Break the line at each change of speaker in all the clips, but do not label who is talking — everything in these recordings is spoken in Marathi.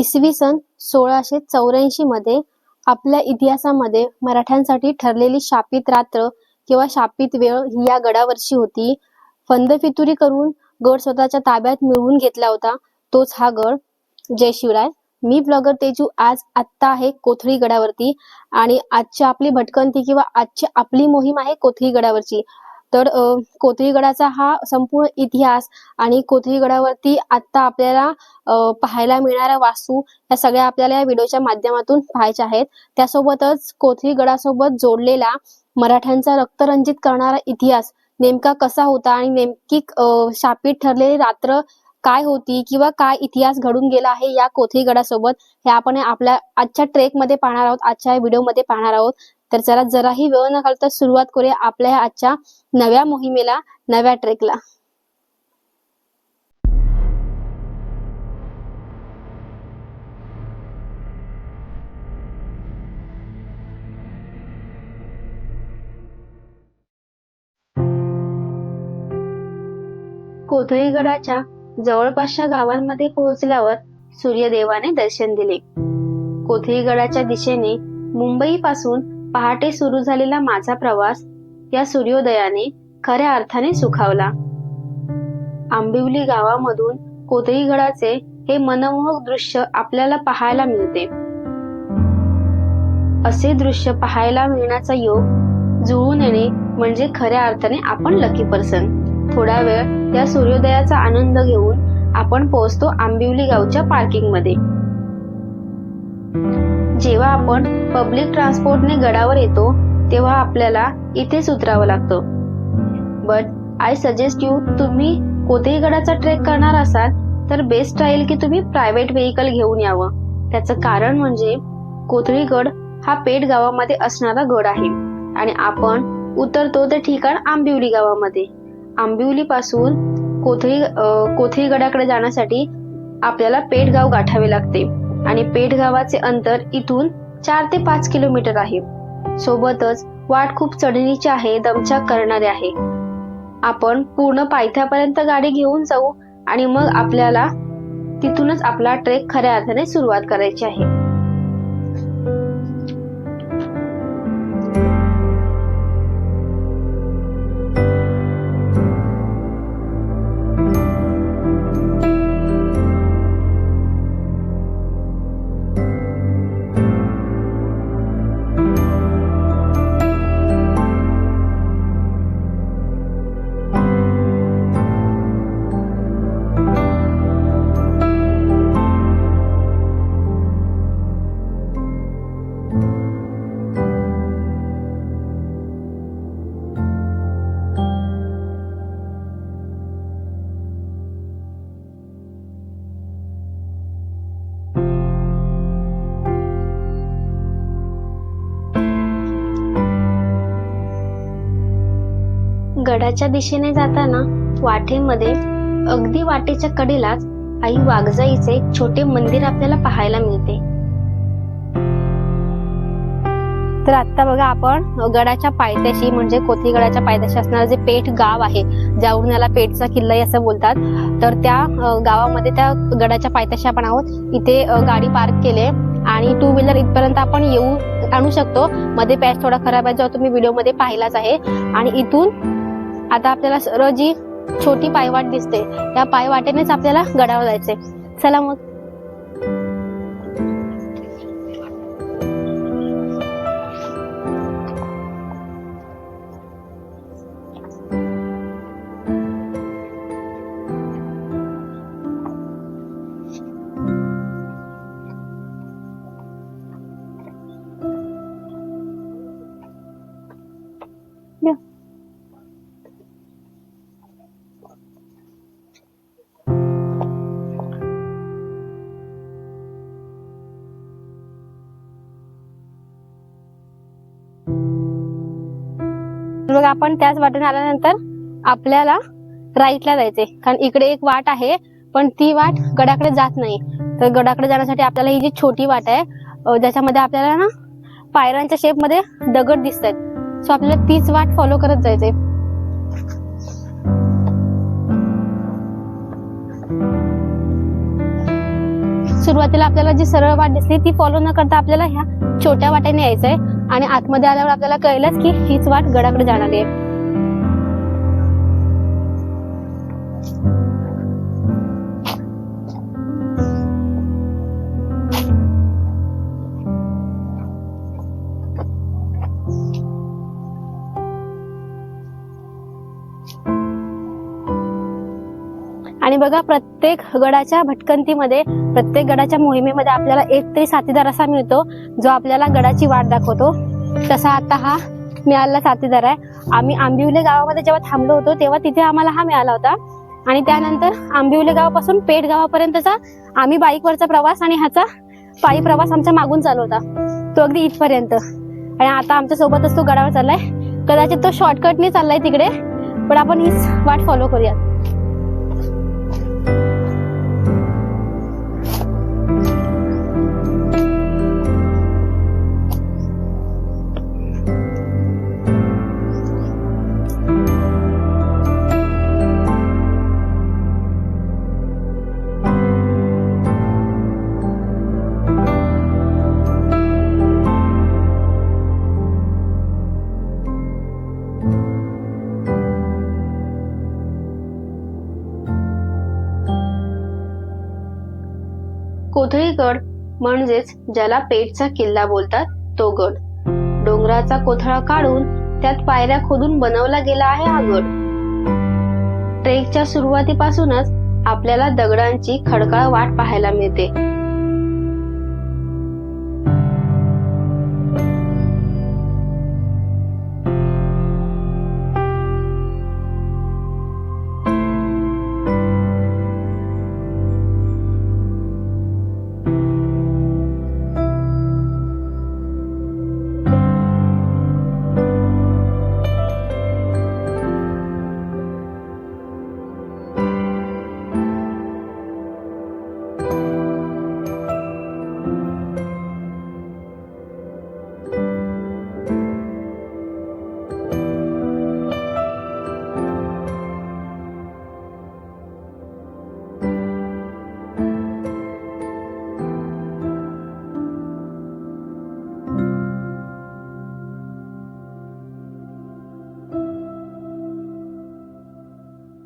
इसवी सन 1684 मध्ये आपल्या इतिहासामध्ये मराठ्यांसाठी ठरलेली शापित रात्र किंवा शापित वेळ ही या गडावरची होती. फंदफितुरी करून गड स्वतःच्या ताब्यात मिळवून घेतला होता, तोच हा गड. जय शिवराय. मी ब्लॉगर तेजू आज आत्ता आहे कोथळी गडावरती आणि आजची आपली भटकंती किंवा आजची आपली मोहीम आहे कोथळी गडावरची. तर कोथळी गडाचा हा संपूर्ण इतिहास आणि कोथळी गडावरती आत्ता आपल्याला पाहायला मिळणाऱ्या वास्तू या सगळ्या आपल्याला या व्हिडिओच्या माध्यमातून पाहायच्या आहेत. त्यासोबतच कोथळी गडासोबत जोडलेला मराठ्यांचा रक्तरंजित करणारा इतिहास नेमका कसा होता आणि नेमकी शापित ठरलेली रात्र काय होती किंवा काय इतिहास घडून गेला आहे या कोथळी गडासोबत, हे आपण आपल्या आजच्या ट्रेक मध्ये पाहणार आहोत, आजच्या व्हिडिओ मध्ये पाहणार आहोत. तर चला जराही वेळ न घालता सुरुवात करूया आपल्या आजच्या नव्या मोहिमेला, नव्या ट्रेकला. कोथळी गडाच्या जवळपासच्या गावांमध्ये पोहोचल्यावर सूर्यदेवाने दर्शन दिले. कोथळी गडाच्या दिशेने मुंबई पासून पहाटे सुरू झालेला माझा प्रवास या सूर्योदयाने खऱ्या अर्थाने सुखावला. आंबिवली गावामधून कोथळी गडाचे हे मनमोहक दृश्य आपल्याला पाहायला मिळते. असे दृश्य पाहायला मिळण्याचा योग जुळून येणे म्हणजे खऱ्या अर्थाने आपण लकी पर्सन. थोडा वेळ या सूर्योदयाचा आनंद घेऊन आपण पोहोचतो आंबिवली गावच्या पार्किंग मध्ये. जेव्हा आपण पब्लिक ट्रान्सपोर्टने गडावर येतो तेव्हा आपल्याला इथेच उतरावं लागतं. बट आय सजेस्ट यू, तुम्ही कोथळी गडाचा ट्रेक करणार असाल तर बेस्ट राहील की तुम्ही प्रायव्हेट व्हेकल घेऊन यावं. त्याचं कारण म्हणजे कोथळी गड हा पेठ गावामध्ये असणारा गड आहे आणि आपण उतरतो ते ठिकाण आंबिवली गावामध्ये. आंबिवली पासून कोथळी गडाकडे जाण्यासाठी आपल्याला पेठ गाव गाठावे लागते आणि पेठ गावाचे अंतर इथून 4 ते 5 किलोमीटर आहे. सोबतच वाट खूप चढणीची आहे, दमछाक करणारी आहे. आपण पूर्ण पायथ्यापर्यंत गाडी घेऊन जाऊ आणि मग आपल्याला तिथूनच आपला ट्रेक खऱ्या अर्थाने सुरुवात करायची आहे. गडाच्या दिशेने जाताना वाटेमध्ये अगदी वाटेच्या कडेलाच आई वाघजाईचे एक छोटे मंदिर आपल्याला पाहायला मिळते. तर आता बघा आपण गडाच्या पायथ्याशी म्हणजे कोथळी गडाच्या पायथ्याशी असणारं जे पेठ गाव आहे, ज्यावरून याला पेठचा किल्ला असं बोलतात, तर त्या गावामध्ये त्या गडाच्या पायथ्याशी आपण आहोत. इथे गाडी पार्क केले आणि 2 व्हीलर इथपर्यंत आपण आणू शकतो. मध्ये पॅच थोडा खराब आहे, जेव्हा तुम्ही व्हिडिओ मध्ये पाहिलाच आहे. आणि इथून आता आपल्याला सरळ जी छोटी पायवाट दिसते त्या पायवाटेनेच आपल्याला गडावर जायचंय. चला मग. मग आपण त्याच वाटेने आल्यानंतर आपल्याला राईटला जायचे, कारण इकडे एक वाट आहे पण ती वाट गडाकडे जात नाही. तर गडाकडे जाण्यासाठी आपल्याला ही जी छोटी वाट आहे ज्याच्यामध्ये आपल्याला ना पायऱ्यांच्या शेप मध्ये दगड दिसत आहेत, सो आपल्याला तीच वाट फॉलो करत जायचंय. सुरुवातीला आपल्याला जी सरळ वाट दिसली ती फॉलो न करता आपल्याला ह्या छोट्या वाटेने यायचंय आणि आतमध्ये आल्यावर आपल्याला कळलंच की हीच वाट गडाकडे जाणारी आहे. आणि बघा, प्रत्येक गडाच्या भटकंतीमध्ये, प्रत्येक गडाच्या मोहिमेमध्ये आपल्याला एक तरी साथीदार असा मिळतो जो आपल्याला गडाची वाट दाखवतो. तसा आता हा मिळालेला साथीदार आहे. आम्ही आंबिवले गावामध्ये जेव्हा थांबलो होतो तेव्हा तिथे आम्हाला हा मिळाला होता आणि त्यानंतर आंबिवले गावापासून पेठ गावापर्यंतचा आम्ही बाईकवरचा प्रवास आणि ह्याचा पायी प्रवास आमच्या मागून चालू होता, तो अगदी इथपर्यंत. आणि आता आमच्या सोबतच तो गडावर चाललाय. कदाचित तो शॉर्टकटने चाललाय तिकडे, पण आपण हीच वाट फॉलो करूया. कोथळीगड म्हणजेच ज्याला पेठचा किल्ला बोलतात तो गड. डोंगराचा कोथळा काढून त्यात पायऱ्या खोदून बनवला गेला आहे हा गड. ट्रेकच्या सुरुवातीपासूनच आपल्याला दगडांची खडकाळ वाट पाहायला मिळते.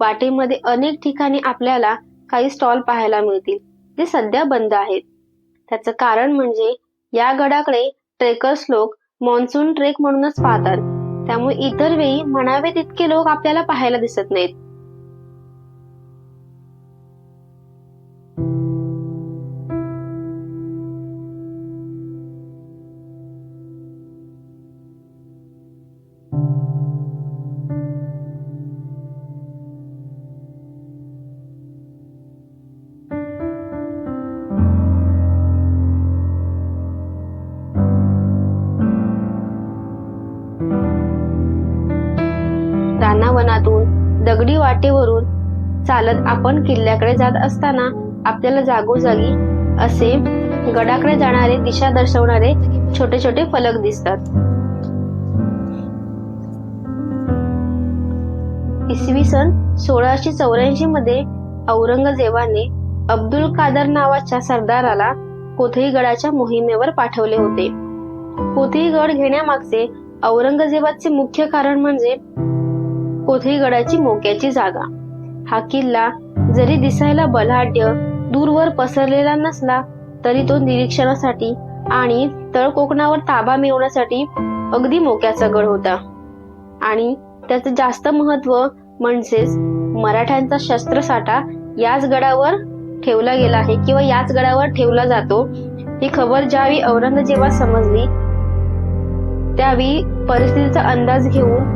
वाटेमध्ये अनेक ठिकाणी आपल्याला काही स्टॉल पाहायला मिळतील जे सध्या बंद आहेत. त्याचं कारण म्हणजे या गडाकडे ट्रेकर्स लोक मॉन्सून ट्रेक म्हणूनच पाहतात, त्यामुळे इतर वेळी म्हणावे तितके लोक आपल्याला पाहायला दिसत नाहीत. रानावनातून दगडी वाटेवरून चालत आपण किल्ल्याकडे जात असताना आपल्याला जागोजागी असे गडाकडे जाणारे दिशा दर्शवणारे छोटे छोटे फलक दिसतात. इसवी सन 1684 मध्ये औरंगजेबाने अब्दुल कादर नावाच्या सरदाराला कोथळीगडाच्या मोहिमेवर पाठवले होते. कोथळीगड घेण्यामागचे औरंगजेबाचे मुख्य कारण म्हणजे कोथळीगडाची मोक्याची जागा. हा किल्ला जरी दिसायला बलाढ्य दूरवर पसरलेला नसला तरी तो निरीक्षणासाठी आणि तळ कोकणावर ताबा मिळवण्यासाठी अगदी मोक्याचा गड होता. आणि त्याचं जास्त महत्व म्हणजेच मराठ्यांचा शस्त्रसाठा याच गडावर ठेवला गेला आहे किंवा याच गडावर ठेवला जातो. ही खबर ज्यावेळी औरंगजेबास समजली त्यावेळी परिस्थितीचा अंदाज घेऊन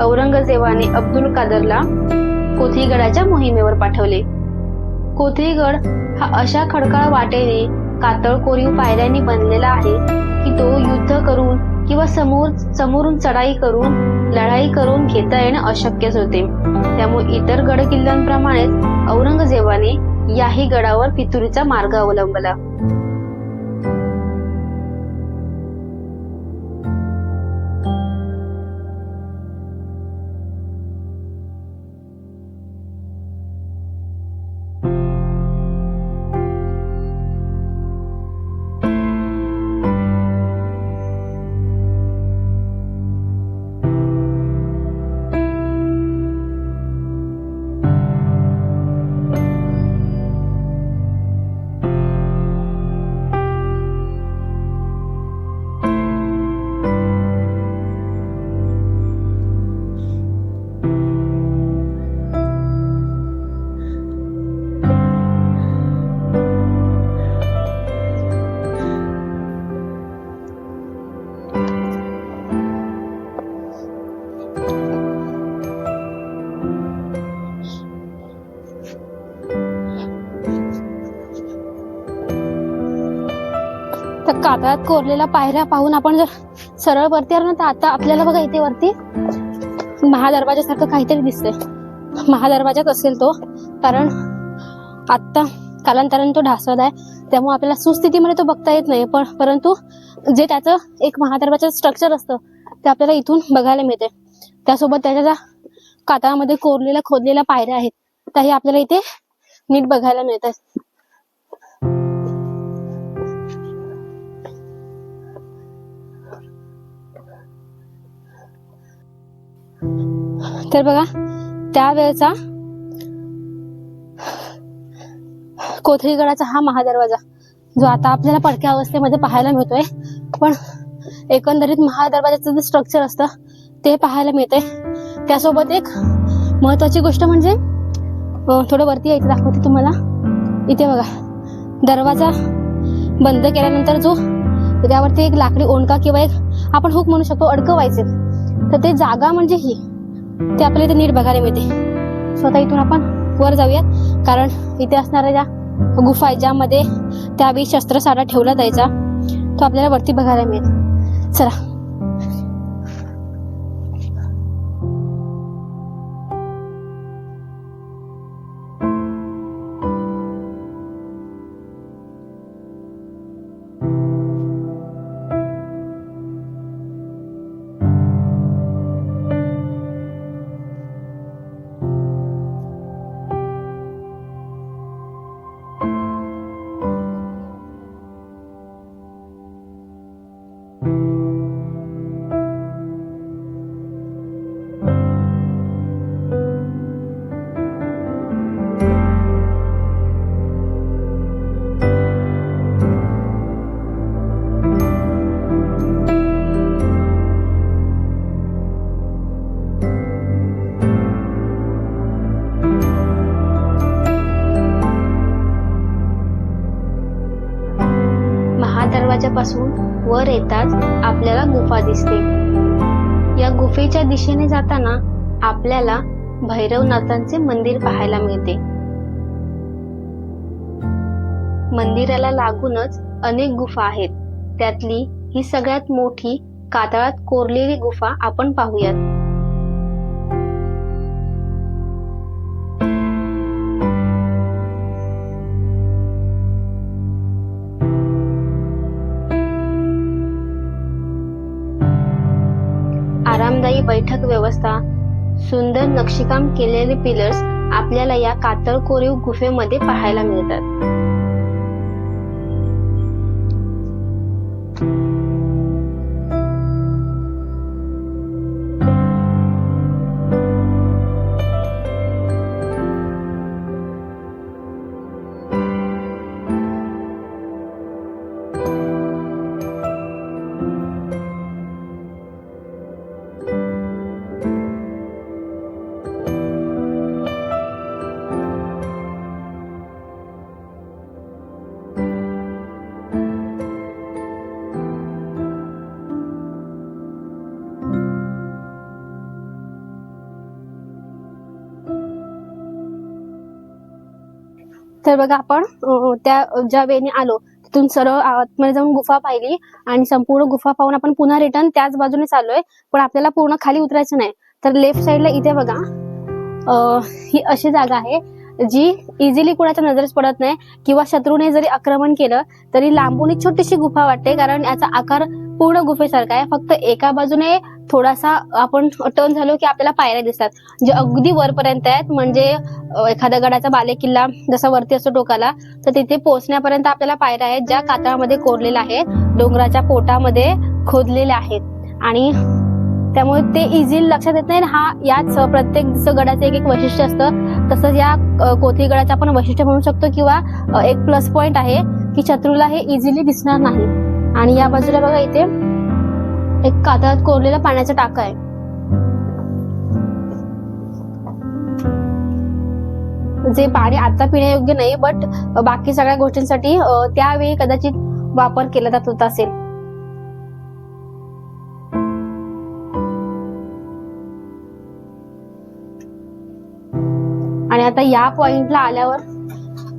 औरंगजेबाने अब्दुल कादरला कोथळीगडाच्या मोहिमेवर पाठवले. कोथळीगड हा अशा खडकाळ वाटेने कातळ कोरीव पायऱ्यांनी बनलेला आहे की तो युद्ध करून किंवा समोरून चढाई करून लढाई करून घेता येणं अशक्यच होते. त्यामुळे इतर गड किल्ल्यांप्रमाणेच औरंगजेबाने याही गडावर फितुरीचा मार्ग अवलंबला. तर कातळात कोरलेल्या पायऱ्या पाहून आपण जर सरळ वरती आलो ना, तर आता आपल्याला बघा इथे वरती महादरवाजासारखं काहीतरी दिसतंय. महादरवाजाच असेल तो, कारण आता कालांतराने तो ढासळत आहे, त्यामुळे आपल्याला सुस्थितीमध्ये तो बघता येत नाही. परंतु जे त्याचं एक महादरवाजाचं स्ट्रक्चर असतं ते आपल्याला इथून बघायला मिळते. त्यासोबत त्याच्या ज्या कातळामध्ये कोरलेल्या खोदलेल्या पायऱ्या आहेत त्याही आपल्याला इथे नीट बघायला मिळतात. तर बघा त्यावेळेचा कोथळीगडाचा हा महादरवाजा जो आता आपल्याला पडक्या अवस्थेमध्ये पाहायला मिळतोय, पण एकंदरीत महादरवाजाचं जे स्ट्रक्चर असतं ते पाहायला मिळते. त्यासोबत एक महत्वाची गोष्ट म्हणजे थोडं वरती यायचं दाखवते तुम्हाला. इथे बघा दरवाजा बंद केल्यानंतर जो त्यावरती एक लाकडी ओंडका किंवा एक आपण हुक म्हणू शकतो अडकवायचे, तर ते जागा म्हणजे ही ते आपल्याला इथे नीट बघायला मिळते. स्वतः इथून आपण वर जाऊया, कारण इथे असणाऱ्या ज्या गुफा आहेत ज्यामध्ये त्यावेळी शस्त्रसाठा ठेवला जायचा तो आपल्याला वरती बघायला मिळेल. चला. दरवाजापासून वर येताच आपल्याला गुफा दिसते. या गुफेच्या दिशेने जाताना आपल्याला भैरवनाथांचे मंदिर पाहायला मिळते. मंदिराला लागूनच अनेक गुफा आहेत. त्यातली ही सगळ्यात मोठी कातळात कोरलेली गुफा आपण पाहूयात. आरामदायी बैठक व्यवस्था, सुंदर नक्षीकाम केलेले पिलर्स आपल्याला या कातळ कोरीव गुफेमध्ये पाहायला मिळतात. तर बघा आपण त्या ज्या वेळेने आलो तिथून सरळ आतमध्ये जाऊन गुफा पाहिली आणि संपूर्ण गुफा पाहून आपण पुन्हा रिटर्न त्याच बाजूने चाललोय, पण आपल्याला पूर्ण खाली उतरायचं नाही. तर लेफ्ट साइडला इथे बघा ही अशी जागा आहे जी इझिली कुणाच्या नजरेस पडत नाही, किंवा शत्रूने जरी आक्रमण केलं तरी लांबून एक छोटीशी गुफा वाटते, कारण याचा आकार पूर्ण गुफेसारखा आहे. फक्त एका बाजूने थोडासा आपण टर्न झालो की आपल्याला पायऱ्या दिसतात जे अगदी वरपर्यंत आहेत. म्हणजे एखाद्या गडाचा बालेकिल्ला जसा वरती असतो टोकाला, तर तिथे पोहोचण्यापर्यंत आपल्याला पायऱ्या आहेत ज्या कातळामध्ये कोरलेल्या आहेत, डोंगराच्या पोटामध्ये खोदलेल्या आहेत. आणि त्यामुळे ते इझिली लक्षात येत नाही. हा याच प्रत्येक गडाचं एक एक वैशिष्ट्य असतं. तसंच या कोथळीगडाचं आपण वैशिष्ट्य म्हणू शकतो, किंवा एक प्लस पॉइंट आहे की शत्रूला हे इझिली दिसणार नाही. आणि या बाजूला बघा इथे एक कातळात कोरलेला पाण्याचा टाका आहे. जे पाणी आता पिण्यायोग्य नाही, बट बाकी सगळ्या गोष्टींसाठी त्यावेळी कदाचित वापर केला जात होता असेल. आणि आता या पॉइंटला आल्यावर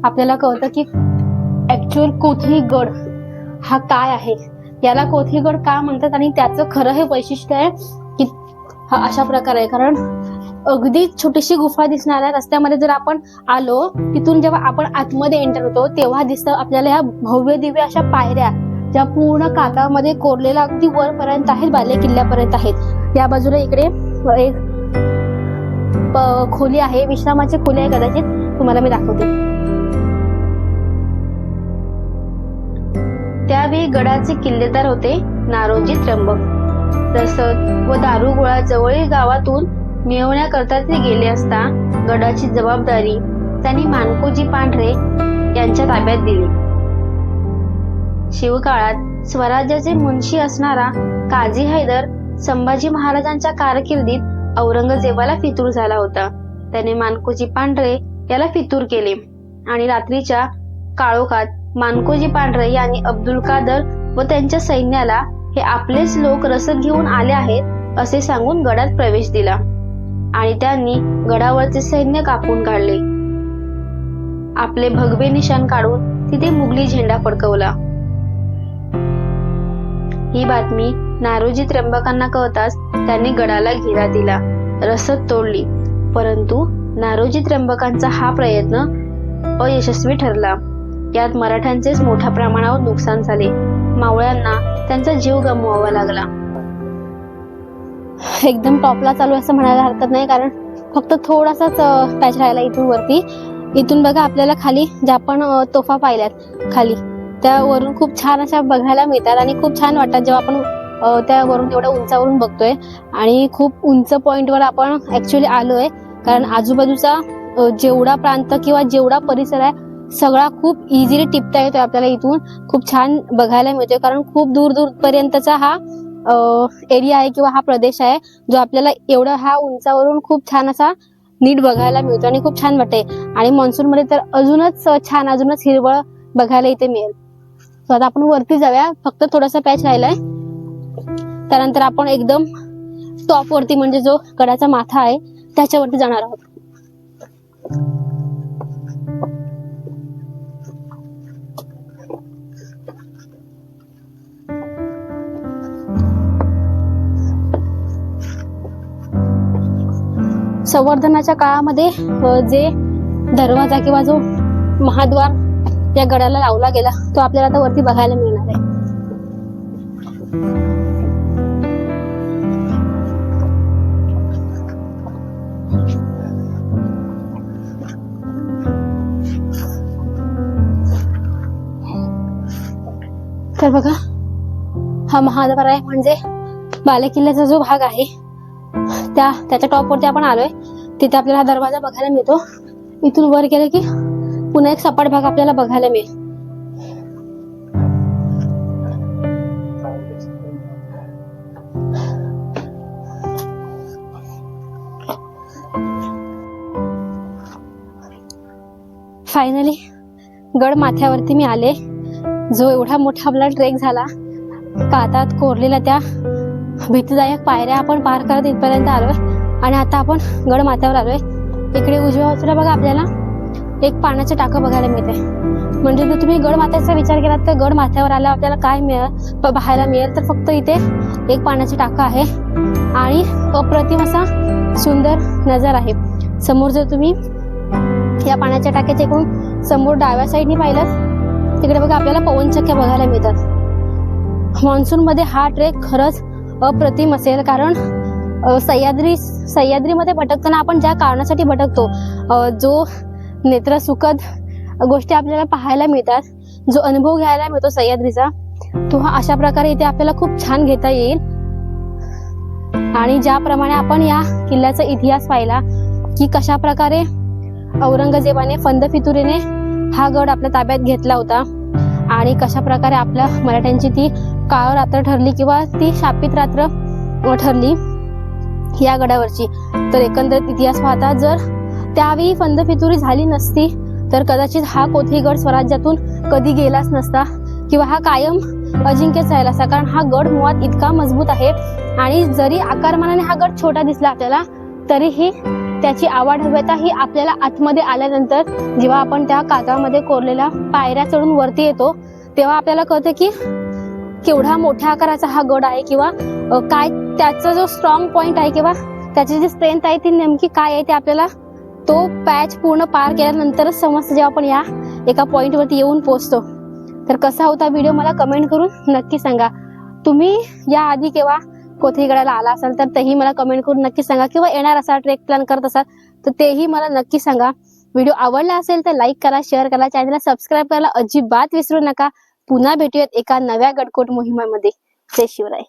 आपल्याला कळतं की ऍक्च्युअल कोथळीगड हा काय आहे, याला कोथिगड का म्हणतात आणि त्याचं खरं हे वैशिष्ट्य आहे की हा अशा प्रकार आहे. कारण अगदी छोटीशी गुफा दिसणाऱ्या रस्त्यामध्ये जर आपण आलो, तिथून जेव्हा आपण आतमध्ये एंटर होतो तेव्हा दिसतं आपल्याला ह्या भव्य दिव्य अशा पायऱ्या, ज्या पूर्ण कागदामध्ये कोरलेल्या अगदी वरपर्यंत आहेत, बाले किल्ल्यापर्यंत आहेत. या बाजूला इकडे एक खोली आहे, विश्रामाची खोली आहे, कदाचित तुम्हाला मी दाखवते. त्यावेळी गडाचे किल्लेदार होते नारोजी त्र्यंबक. रसद व दारुगोळा जवळील गावातून मिळवण्याकरता ते गेले असता गडाची जबाबदारी त्यांनी मानकोजी पांढरे यांच्या ताब्यात दिली. शिवकाळात स्वराज्याचे मुन्शी असणारा काझी हैदर संभाजी महाराजांच्या कारकिर्दीत औरंगजेबाला फितूर झाला होता. त्याने मानकोजी पांढरे याला फितूर केले आणि रात्रीच्या काळोखात मानकोजी पांढरे यांनी अब्दुल कादर व त्यांच्या सैन्याला हे आपलेच लोक रसद घेऊन आले आहेत असे सांगून गडात प्रवेश दिला आणि त्यांनी गडावरचे सैन्य कापून काढले. आपले भगवे निशाण काढून तिथे मुघली झेंडा फडकवला. ही बातमी नारोजी त्र्यंबकांना कळताच त्यांनी गडाला घेरा दिला, रसद तोडली. परंतु नारोजी त्र्यंबकांचा हा प्रयत्न अयशस्वी ठरला. यात मराठ्यांचेच मोठ्या प्रमाणावर नुकसान झाले. मावळ्यांना त्यांचा जीव गमवावा लागला. एकदम टॉपला चालू असं म्हणायला हरकत नाही, कारण फक्त थोडासाच पॅच राहिला इथून वरती. इथून बघा आपल्याला खाली ज्या आपण तोफा पाहिल्यात खाली, त्यावरून खूप छान अशा बघायला मिळतात आणि खूप छान वाटतात जेव्हा आपण त्यावरून एवढ्या उंचावरून बघतोय. आणि खूप उंच पॉइंटवर आपण ऍक्च्युअली आलोय, कारण आजूबाजूचा जेवढा प्रांत किंवा जेवढा परिसर आहे सगळा खूप इझिली टिपता येतोय आपल्याला. इथून खूप छान बघायला मिळतोय, कारण खूप दूर दूर पर्यंतचा हा एरिया आहे किंवा हा प्रदेश आहे जो आपल्याला एवढा हा उंचावरून खूप छान असा नीट बघायला मिळतो आणि खूप छान वाटते. आणि मान्सून मध्ये तर अजूनच छान, अजूनच हिरवळ बघायला इथे मिळेल. सो आता आपण वरती जाऊया, फक्त थोडासा पॅच राहिलाय, त्यानंतर आपण एकदम टॉप वरती म्हणजे जो गडाचा माथा आहे त्याच्यावरती जाणार आहोत. संवर्धनाच्या काळामध्ये जे दरवाजा किंवा जो महाद्वार या गडाला लावला गेला तो आपल्याला आता वरती बघायला मिळणार आहे. तर बघा हा महाद्वार आहे, म्हणजे बालेकिल्ल्याचा जो भाग आहे त्याच्या टॉप वरती आपण आलोय. तिथे आपल्याला हा दरवाजा बघायला मिळतो. इथून वर गेले की पुन्हा एक सपाट भाग आपल्याला बघायला मिळेल. फायनली गड माथ्यावरती मी आले. जो एवढा मोठा आपला ट्रेक झाला, कातात कोरलेल्या त्या भीतीदायक पायऱ्या आपण पार करत इथपर्यंत आलोय आणि आता आपण गड माथ्यावर आलोय. इकडे उजव्या बाजूला बघा आपल्याला एक पाण्याचं टाकं बघायला मिळते. म्हणजे जर तुम्ही गड माथ्याचा विचार केलात तर गड माथ्यावर आल्यावर आपल्याला काय पाहायला मिळेल, तर फक्त इथे एक पाण्याचं टाकं आहे आणि अप्रतिम असा सुंदर नजारा आहे. समोर जर तुम्ही या पाण्याच्या टाक्याच्या इकडून समोर डाव्या साईडनी पाहिलं, तिकडे बघा आपल्याला पवनचक्क्या बघायला मिळतात. मान्सून मध्ये हा ट्रेक खरंच अप्रतिम असेल, कारण सह्याद्रीमध्ये भटकताना आपण ज्या कारणासाठी भटकतो, जो नेत्रसुखद गोष्टी आपल्याला पाहायला मिळतात, जो अनुभव घ्यायला मिळतो सह्याद्रीचा, तो हा अशा प्रकारे इथे आपल्याला खूप छान घेता येईल. आणि ज्याप्रमाणे आपण या किल्ल्याचा इतिहास पाहिला की कशा प्रकारे औरंगजेबाने फंद फितुरीने हा गड आपल्या ताब्यात घेतला होता आणि कशा प्रकारे आपल्या मराठ्यांची ती काळ रात्र ठरली किंवा ती शापित रात्र ठरली या गडावरची. तर एकंदरीत इतिहास पाहता जर त्यावेळी फंद फितुरी झाली नसती तर कदाचित हा कोथिगड स्वराज्यातून कधी गेलाच नसता किंवा हा कायम अजिंक्यच राहिला असता. कारण हा गड मुळात इतका मजबूत आहे आणि जरी आकारमानाने हा गड छोटा दिसला आपल्याला, तरीही त्याची आवाढव्यता ही आपल्याला आतमध्ये आल्यानंतर जेव्हा आपण त्या कागदामध्ये कोरलेल्या पायऱ्या चढून वरती येतो तेव्हा आपल्याला कळतं की केवढा मोठ्या आकाराचा हा गड आहे, किंवा काय त्याचा जो स्ट्रॉंग पॉइंट आहे किंवा त्याची जी स्ट्रेंथ आहे ती नेमकी काय आहे ते आपल्याला तो पॅच पूर्ण पार केल्यानंतरच समजतं, जेव्हा आपण या एका पॉइंट वरती येऊन पोहोचतो. तर कसा होता व्हिडिओ मला कमेंट करून नक्की सांगा. तुम्ही या आधी केव्हा कोथळीगडाला आला असाल तर तेही मला कमेंट करून नक्की सांगा, किंवा येणार असाल ट्रेक प्लॅन करत असाल तर तेही मला नक्की सांगा. व्हिडिओ आवडला असेल तर लाईक करा, शेअर करा, चॅनलला सबस्क्राईब करायला अजिबात विसरू नका. पुन्हा भेटूयात एका नव्या गडकोट मोहिमेमध्ये. जय शिवराय.